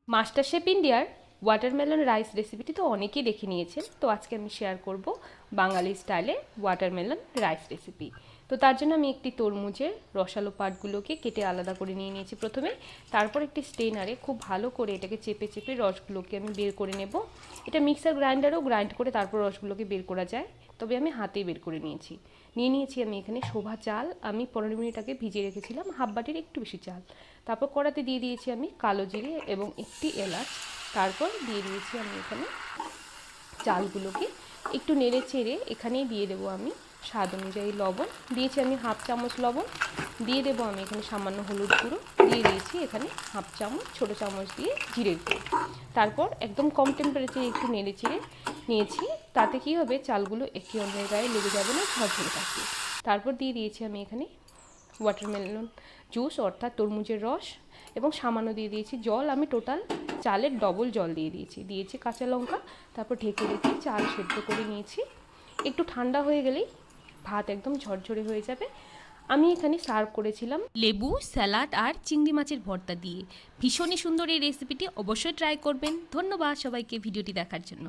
MasterChef ইন্ডিয়ার watermelon rice রেসিপিটি তো অনেকেই দেখে নিয়েছেন। তো আজকে আমি শেয়ার করব বাঙালি স্টাইলে ওয়াটারমেলন রাইস রেসিপি। তো তার জন্য আমি একটি তরমুজের রসালো পার্টগুলোকে কেটে আলাদা করে নিয়ে নিয়েছি প্রথমে। তারপর একটি স্টেনারে খুব ভালো করে এটাকে চেপে চেপে রসগুলোকে আমি বের করে নেব। এটা মিক্সার গ্রাইন্ডারেও গ্রাইন্ড করে তারপর রসগুলোকে বের করা যায়, তবে আমি হাতেই বের করে নিয়েছি। নিয়েছি আমি এখানে শোভা চাল, আমি 15 মিনিট আগে ভিজিয়ে রেখেছিলাম, হাফ বাটির একটু বেশি চাল। তারপর কড়াতে দিয়ে দিয়েছি আমি কালো জিরে এবং একটি এলাচ। তারপর দিয়ে দিয়েছি আমি এখানে চালগুলোকে একটু নেড়ে চেড়ে এখানেই দিয়ে দেবো আমি স্বাদ অনুযায়ী লবণ। দিয়েছি আমি হাফ চামচ লবণ, দিয়ে দেবো আমি এখানে সামান্য হলুদ গুঁড়ো, দিয়ে দিয়েছি এখানে হাফ চামচ ছোটো চামচ দিয়ে জিরের গুঁড়ো। তারপর একদম কম টেম্পারেচারে একটু নেড়ে চেড়ে নিয়েছি। তাতে কী হবে, চালগুলো একে অন্যের গায়ে লেগে যাবে না, ঝরঝরে থাকবে। তারপর দিয়ে দিয়েছি আমি এখানে ওয়াটারমেলন জুস অর্থাৎ তরমুজের রস, এবং সামান্য দিয়ে দিয়েছি জল। আমি টোটাল চালের ডবল জল দিয়েছি কাঁচা লঙ্কা। তারপর ঢেকে রেখে চাল সেদ্ধ করে নিয়েছি। একটু ঠান্ডা হয়ে গেলেই ভাত একদম ঝরঝরে হয়ে যাবে। আমি এখানে সার্ভ করেছিলাম লেবু, স্যালাড আর চিংড়ি মাছের ভর্তা দিয়ে। ভীষণই সুন্দর এই রেসিপিটি, অবশ্যই ট্রাই করবেন। ধন্যবাদ সবাইকে ভিডিওটি দেখার জন্য।